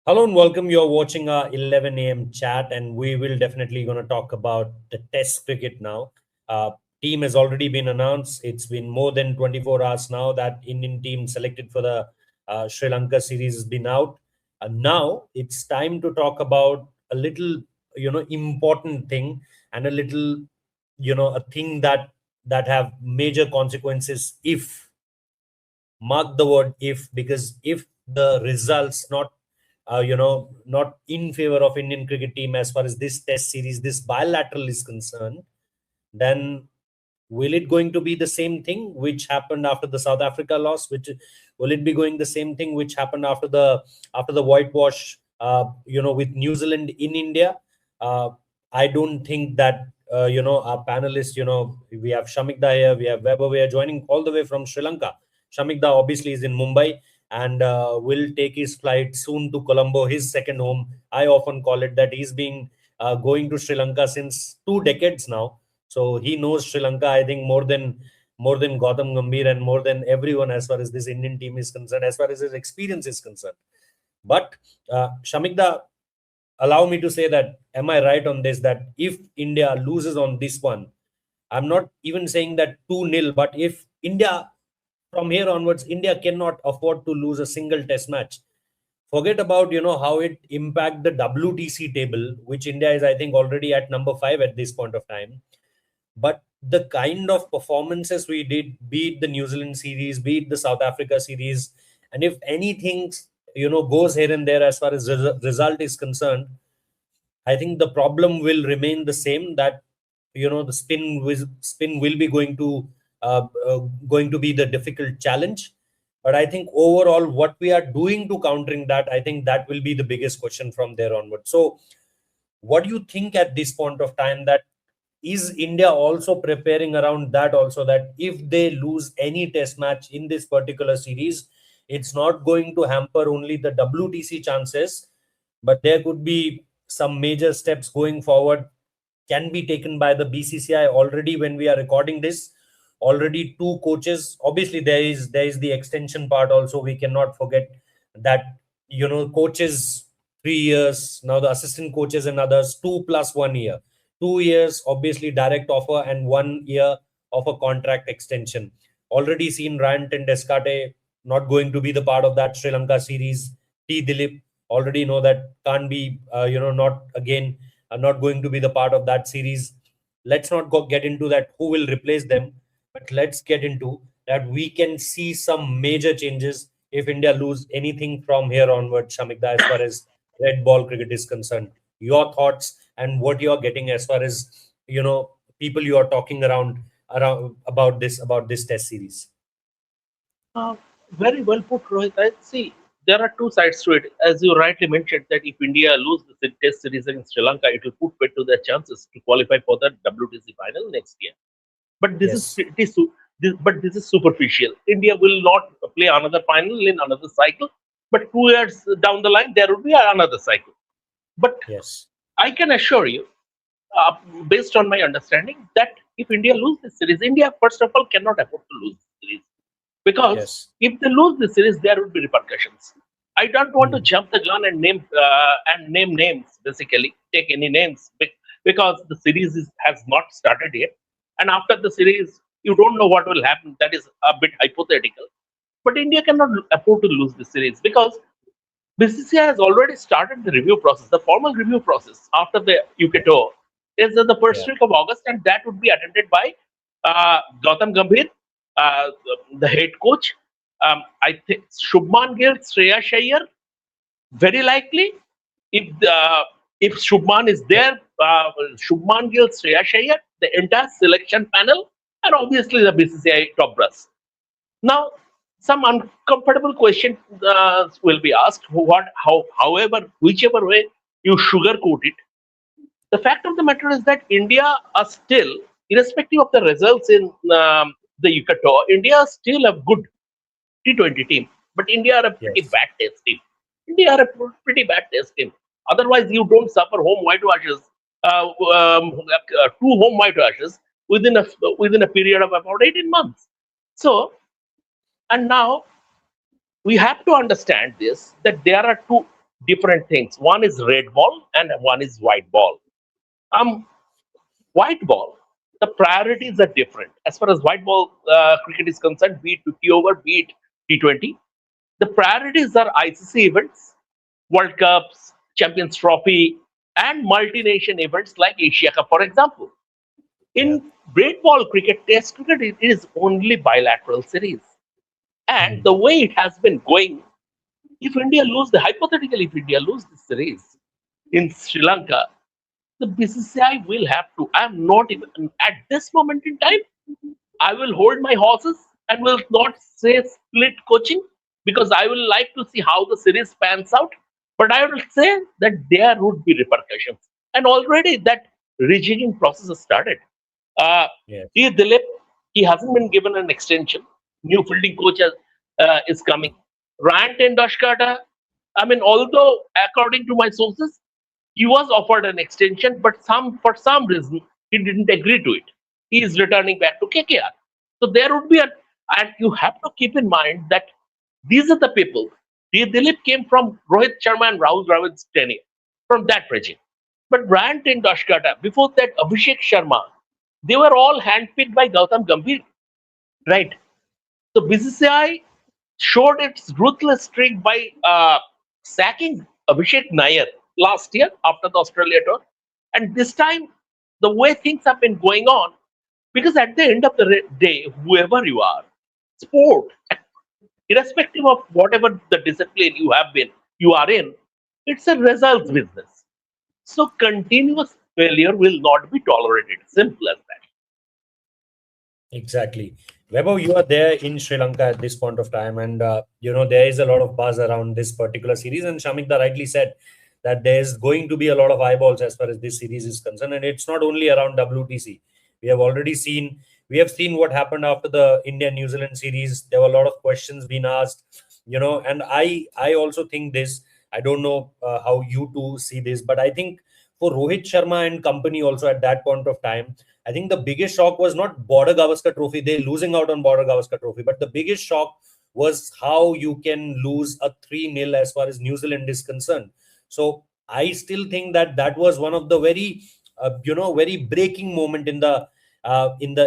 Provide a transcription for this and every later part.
Hello and welcome. You're watching our 11 a.m. chat, and we will definitely going to talk about the Test cricket now. Team has already been announced. It's been more than 24 hours now that Indian team selected for the Sri Lanka series has been out. Now it's time to talk about a little, important thing and a little, a thing that have major consequences if mark the word if, because if the results not in favor of Indian cricket team as far as this test series, this bilateral is concerned, then will it going to be the same thing which happened after the South Africa loss? Which will it be going the same thing which happened after the whitewash, with New Zealand in India? Uh, I don't think that our panelists. We have Shamik here, we have Vaibhav here joining all the way from Sri Lanka. Shamik obviously is in Mumbai and will take his flight soon to Colombo, his second home. I often call it that he's been going to Sri Lanka since 2 decades now, so he knows Sri Lanka, I think, more than Gautam Gambhir and more than everyone as far as this Indian team is concerned, as far as his experience is concerned. But Shamikda, allow me to say that, am I right on this? That if India loses on this one, I'm not even saying that 2-0, but if India, from here onwards, India cannot afford to lose a single test match. Forget about, how it impact the WTC table, which India is, I think, already at number 5 at this point of time. But the kind of performances we did, be it the New Zealand series, be it the South Africa series, and if anything, goes here and there as far as result is concerned, I think the problem will remain the same. That the spin will be going to be the difficult challenge. But I think overall, what we are doing to countering that, I think that will be the biggest question from there onward. So, what do you think at this point of time? That is India also preparing around that also, that if they lose any test match in this particular series, it's not going to hamper only the WTC chances, but there could be some major steps going forward can be taken by the BCCI already when we are recording this. Already two coaches. Obviously, there is the extension part also. We cannot forget that coaches 3 years now. The assistant coaches and others 2 plus 1 year. 2 years, obviously direct offer, and 1 year of a contract extension. Already seen Ryan Tendeskate not going to be the part of that Sri Lanka series. T. Dilip already know that can't be, not again, not going to be the part of that series. Let's not get into that who will replace them, but let's get into that we can see some major changes if India lose anything from here onward, Shamikda, as far as red ball cricket is concerned. Your thoughts and what you're getting as far as people you are talking around about this test series. Uh, Very well put, Rohit. I see there are two sides to it. As you rightly mentioned, that if India lose the Test series against Sri Lanka, it will put paid to their chances to qualify for the WTC final next year. But this is Yes. this is superficial. India will not play another final in another cycle, but 2 years down the line there will be another cycle. But Yes. I can assure you, uh, based on my understanding, that if India lose this series, India first of all cannot afford to lose the series, because Yes. if they lose the series, there will be repercussions. I don't want to Hmm. jump the gun and name names. Basically, take any names because the series has not started yet, and after the series, you don't know what will happen. That is a bit hypothetical. But India cannot afford to lose the series because BCCI has already started the review process, the formal review process after the UK Yeah. tour is in the first Yeah. week of August, and that would be attended by Gautam Gambhir, the head coach. I think Shubman Gill, Shreya Shayer, very likely. If Shubman is there, Shubman Gill, Shreya Shayer, the entire selection panel, and obviously the BCCI top brass. Now, some uncomfortable question will be asked. However, whichever way you sugarcoat it, the fact of the matter is that India are still, irrespective of the results in the UK tour, India are still a good T20 team. But India are a pretty Yes. bad test team. India are a pretty bad test team. Otherwise, you don't suffer home whitewashes, two home whitewashes within a period of about 18 months. So, and now we have to understand this, that there are two. different things. One is red ball and one is white ball. Um, White ball, the priorities are different. As far as white ball cricket is concerned, be it 50 over, be it T20, the priorities are ICC events, World Cups, Champions Trophy, and multi-nation events like Asia Cup, for example. Yeah. In red ball cricket, Test cricket, it is only bilateral series. And the way it has been going, if India lose the hypothetically, if India lose the series in Sri Lanka, the BCCI will have to. I am not even at this moment in time. I will hold my horses and will not say split coaching because I will like to see how the series pans out. But I will say that there would be repercussions, and already that rejigging process has started. Uh, Yeah. Dilip, he hasn't been given an extension. New fielding coach is coming. Ryan Tendoshkata, I mean, although according to my sources, he was offered an extension, but for some reason he didn't agree to it. He is returning back to KKR. So there would be and you have to keep in mind that these are the people. Dilip came from Rohit Sharma and Rahul Dravid's tenure, from that regime. But Brian Tendoshkata, before that Abhishek Sharma, they were all handpicked by Gautam Gambhir, right? So BCCI showed its ruthless streak by sacking Abhishek Nair last year after the Australia tour. And this time, the way things have been going on, because at the end of the day, whoever you are, sport, irrespective of whatever the discipline you are in, it's a results business. So continuous failure will not be tolerated. Simple as that. Exactly. Vaibhav, you are there in Sri Lanka at this point of time, and there is a lot of buzz around this particular series. And Shamik rightly said that there's going to be a lot of eyeballs as far as this series is concerned, and it's not only around WTC. We have already seen we have seen what happened after the India New Zealand series. There were a lot of questions being asked, and I also think this. I don't know how you two see this, but I think for Rohit Sharma and company also at that point of time, I think the biggest shock was not Border Gavaskar Trophy, they losing out on Border Gavaskar Trophy, but the biggest shock was how you can lose a 3-0 as far as New Zealand is concerned. So I still think that that was one of the very breaking moment in the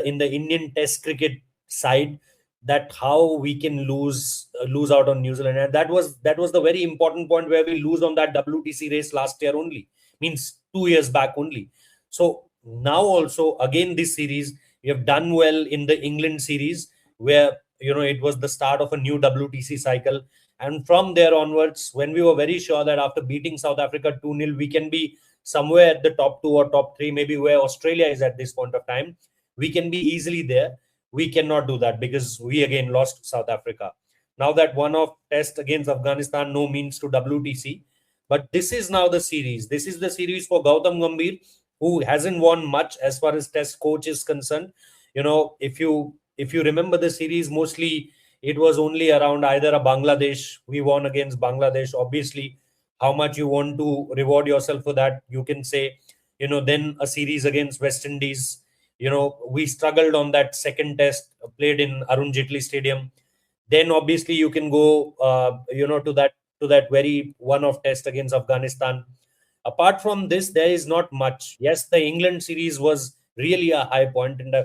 Indian Test cricket side, that how we can lose out on New Zealand, and that was the very important point where we lose on that WTC race last year only, means 2 years back only. So now also again this series we have done well in the England series, where it was the start of a new WTC cycle, and from there onwards, when we were very sure that after beating South Africa 2-0 we can be somewhere at the top 2 or top 3, maybe where Australia is at this point of time, we can be easily there. We cannot do that because we again lost South Africa. Now that one-off test against Afghanistan no means to WTC, but this is now the series. This is the series for Gautam Gambhir, who hasn't won much as far as test coach is concerned. If you remember the series, mostly it was only around either a Bangladesh. We won against Bangladesh. Obviously, how much you want to reward yourself for that, you can say. Then a series against West Indies. We struggled on that second test played in Arun Jaitley Stadium. Then obviously you can go, to that very one-off test against Afghanistan. Apart from this, there is not much. Yes, the England series was really a high point, and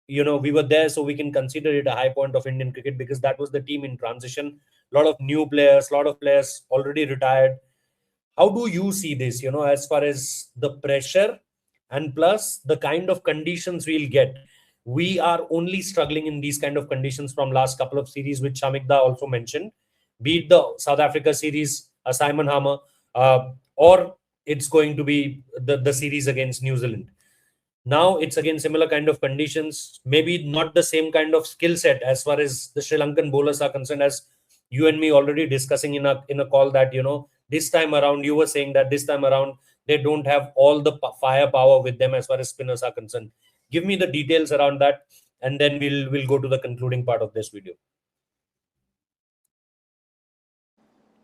we were there, so we can consider it a high point of Indian cricket because that was the team in transition. A lot of new players, a lot of players already retired. How do you see this? As far as the pressure and plus the kind of conditions we'll get. We are only struggling in these kind of conditions from last couple of series, which Shamikda also mentioned, be it the South Africa series, Simon Harmer, or it's going to be the series against New Zealand. Now it's again similar kind of conditions, maybe not the same kind of skill set as far as the Sri Lankan bowlers are concerned, as you and me already discussing in a call that this time around you were saying that this time around they don't have all the firepower with them as far as spinners are concerned. Give me the details around that, and then we'll go to the concluding part of this video.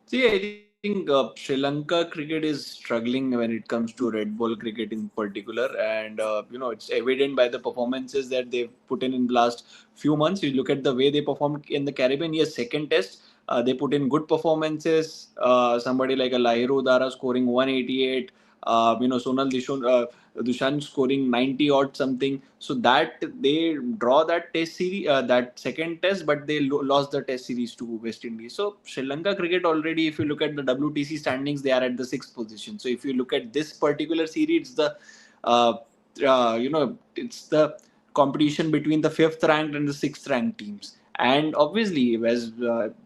See, I think Sri Lanka cricket is struggling when it comes to red ball cricket in particular, and it's evident by the performances that they've put in the last few months. You look at the way they performed in the Caribbean. Yes, second test They put in good performances. Somebody like a Lahiru Dara scoring 188. Sonal Dushan scoring 90 odd something. So that they draw that test series, that second test, but they lost the test series to West Indies. So Sri Lanka cricket already, if you look at the WTC standings, they are at the 6th position. So if you look at this particular series, uh, it's the competition between the 5th ranked and the 6th ranked teams. And obviously, as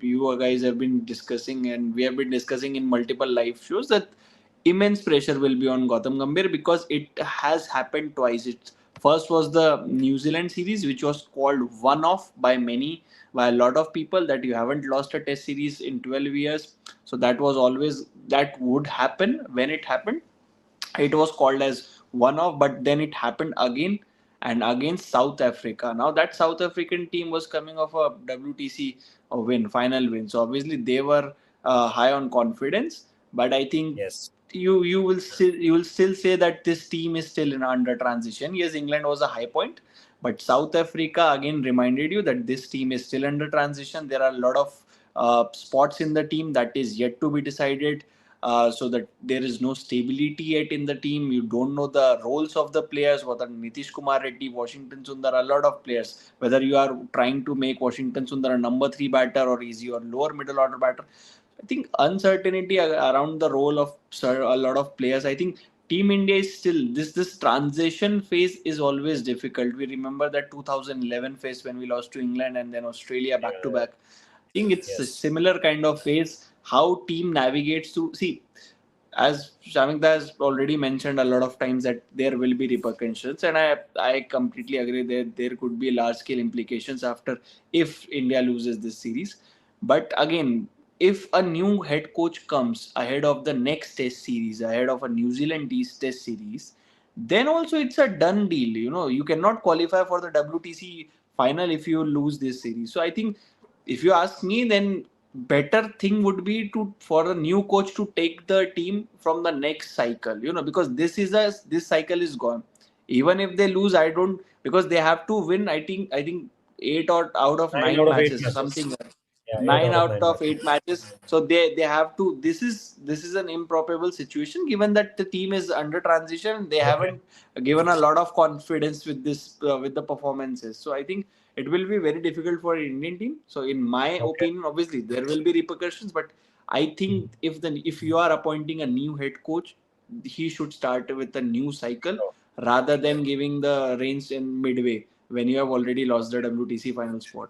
you guys have been discussing, and we have been discussing in multiple live shows, that immense pressure will be on Gautam Gambhir because it has happened twice. It first was the New Zealand series, which was called one off by many, by a lot of people, that you haven't lost a test series in 12 years. So that was always, that would happen. When it happened, it was called as one off, but then it happened again and against South Africa. Now that South African team was coming off a WTC win, final win. So obviously they were high on confidence. But I think Yes. you will still say that this team is still in under transition. Yes, England was a high point, but South Africa again reminded you that this team is still under transition. There are a lot of spots in the team that is yet to be decided. So that there is no stability yet in the team. You don't know the roles of the players, whether Nitish Kumar Reddy, Washington Sundar, a lot of players, whether you are trying to make Washington Sundar a number 3 batter or is your lower middle order batter. I think uncertainty around the role of a lot of players. I think Team India is still this transition phase is always difficult. We remember that 2011 phase when we lost to England and then Australia back to back. I think it's a Yes. similar kind of phase. How team navigates to see, as Shamik has already mentioned a lot of times, that there will be repercussions, and I completely agree that there could be large scale implications after if India loses this series. But again, if a new head coach comes ahead of the next test series, ahead of a New Zealand test series, then also it's a done deal. You cannot qualify for the WTC final if you lose this series. So I think if you ask me, then better thing would be to for a new coach to take the team from the next cycle, because this cycle is gone. Even if they lose, I don't, because they have to win. I think 8 or out of Nine 9 out of eight matches matches. something, Yeah, eight 9 out of out nine of matches. 8 matches. So they have to, this is an improbable situation given that the team is under transition. They Okay. haven't given a lot of confidence with this with the performances. So I think it will be very difficult for an Indian team. So in my Okay. opinion, obviously there will be repercussions, but I Mhm. think if you are appointing a new head coach, he should start with a new cycle Sure. rather than giving the reins in midway when you have already lost the WTC final spot.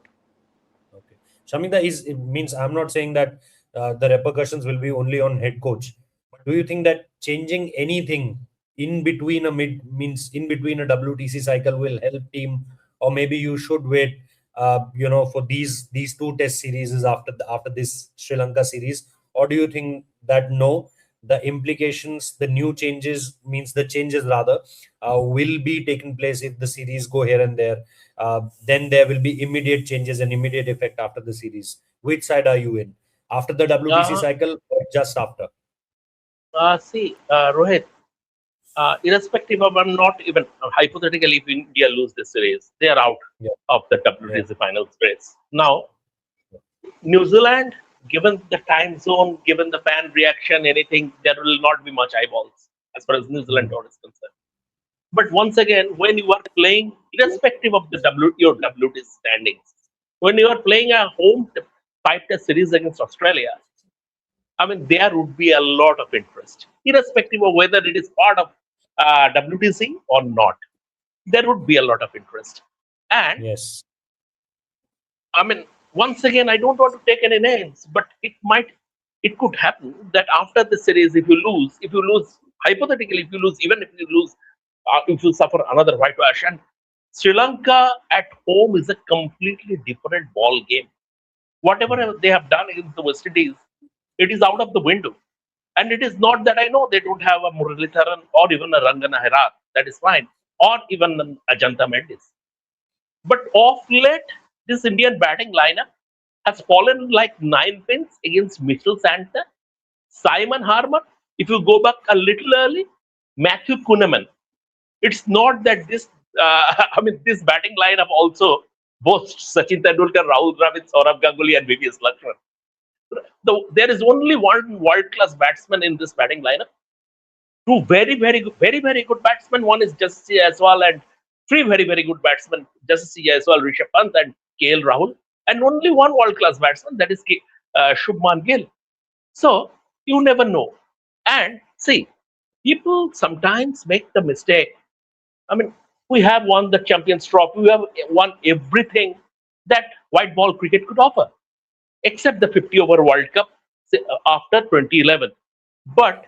Okay. Shamita, it means I'm not saying that the repercussions will be only on head coach. But do you think that changing anything in between a mid means in between a WTC cycle will help team, or maybe you should wait, for these two test series after this Sri Lanka series, or do you think that no, the implications, the new changes means the changes rather will be taking place if the series go here and there, then there will be immediate changes and immediate effect after the series. Which side are you in? After the WTC Uh, cycle or just after? See, Rohit, irrespective of, I'm not even hypothetically, if India lose this series, they are out Yeah, of the yeah, WTC finals race. Now, New Zealand, given the time zone, given the fan reaction, anything, there will not be much eyeballs as far as New Zealand mm, tour is concerned. But once again, when you are playing, irrespective of your WTC standings, when you are playing a home 5 test series against Australia, I mean, there would be a lot of interest, irrespective of whether it is part of WTC or not. There would be a lot of interest. And yes, I mean, once again, I don't want to take any names, but it could happen that after the series, if you lose, hypothetically, if you lose, even if you lose, if you suffer another whitewash, and Sri Lanka at home is a completely different ball game. mm, Whatever they have done against the West Indies, it is out of the window. And it is not that I know they don't have a Muralitharan or even a Rangana Herat, that is fine, or even an Ajanta Mendes. But of late, this Indian batting lineup has fallen like 9 pins against Mitchell Santner, Simon Harmer. If you go back a little early, Matthew Kuhneman. It's not that this, I mean, this batting lineup also boasts Sachin Tendulkar, Rahul Dravid, Saurabh Ganguly, and VVS Lakshman. There is only one world-class batsman in this batting lineup. Two very good batsmen. One is Jassi Jaiswal, and three very good batsmen: Jassi Jaiswal, Rishabh Pant, and KL Rahul. And only one world-class batsman, that is Shubman Gill. So you never know. And see, people sometimes make the mistake. I mean, we have won the Champions Trophy. We have won everything that white ball cricket could offer, except the 50 over World Cup after 2011. But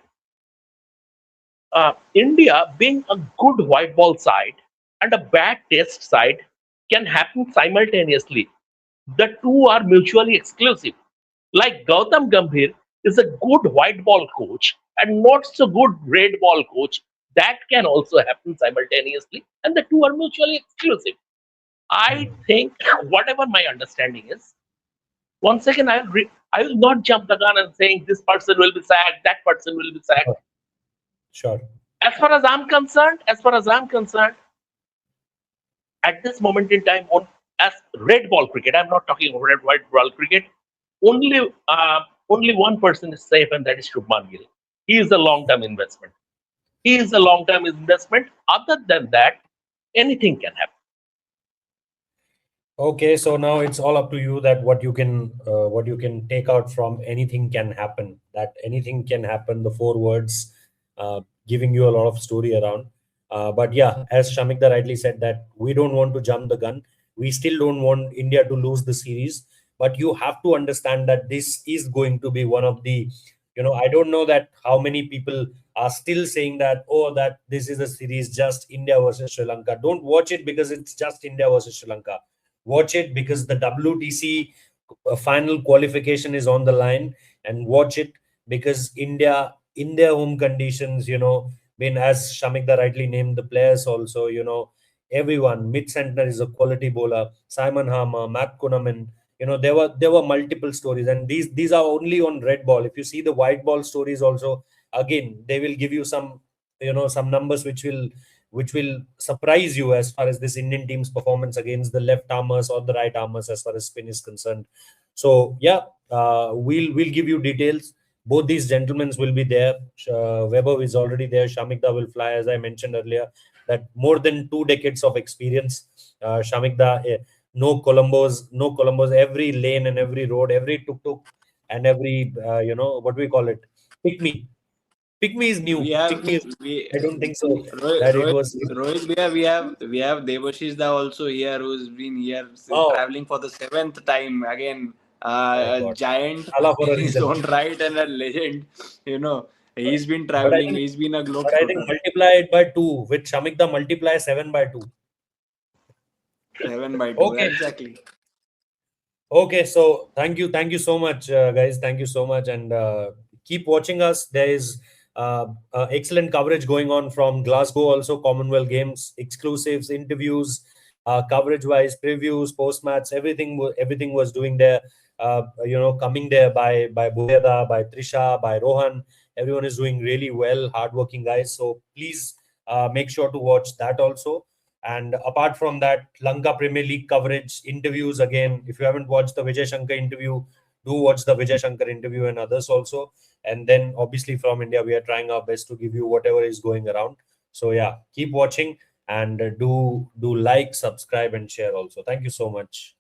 India, being a good white ball side and a bad test side, can happen simultaneously. The two are mutually exclusive. Like Gautam Gambhir is a good white ball coach and not so good red ball coach. That can also happen simultaneously, and the two are mutually exclusive. I think, whatever my understanding is, once again, I will not jump the gun and saying this person will be sacked, that person will be sacked. Sure. As far as I'm concerned, at this moment in time, as red ball cricket, I'm not talking about red white ball cricket. Only one person is safe, and that is Shubman Gill. He is a long-term investment. Other than that, anything can happen. Okay, so now it's all up to you that what you can take out from anything can happen. That anything can happen. The four words, giving you a lot of story around. But yeah, as Shamikda rightly said, that we don't want to jump the gun. We still don't want India to lose the series. But you have to understand that this is going to be one of the, I don't know that how many people are still saying that, oh, that this is a series just India versus Sri Lanka. Don't watch it because it's just India versus Sri Lanka. Watch it because the WTC final qualification is on the line, and watch it because India, in their home conditions, when as Shamikda rightly named the players also, everyone, mid-centre is a quality bowler, Simon Harmer, Matt Kunaman, there were multiple stories, and these are only on red ball. If you see the white ball stories also, again, they will give you some numbers which will surprise you as far as this Indian team's performance against the left armers or the right armers as far as spin is concerned. So yeah, we'll give you details. Both these gentlemen will be there. Vaibhav is already there. Shamikda will fly, as I mentioned earlier. That more than 2 decades of experience. Shamikda, no Columbos. Every lane and every road, every tuk-tuk, and every what we call it, pick me. Pick me is new. We have Pick me is. we I don't think so. Rohit, That it Rohit, was. Rohit we have Devashish Da also here, who's been here Oh traveling for the seventh time again. my A God. giant Allah in for a his reason. own right and a legend. He's been But I traveling. think, He's been a but I think globetrotter. multiply it by two. With Shamikda, multiply 7 by 2. 7/2 Okay. exactly. Okay. So thank you so much, guys. Thank you so much, and keep watching us. There is excellent coverage going on from Glasgow, also Commonwealth Games, exclusives, interviews, coverage-wise, previews, post-match, everything was doing there. Coming there by Boyada, by Trisha, by Rohan. Everyone is doing really well, hardworking guys. So please make sure to watch that also. And apart from that, Lanka Premier League coverage, interviews again. If you haven't watched the Vijay Shankar interview, do watch the Vijay Shankar interview and others also. And then obviously from India, we are trying our best to give you whatever is going around. So yeah, keep watching and do like, subscribe, and share also. Thank you so much.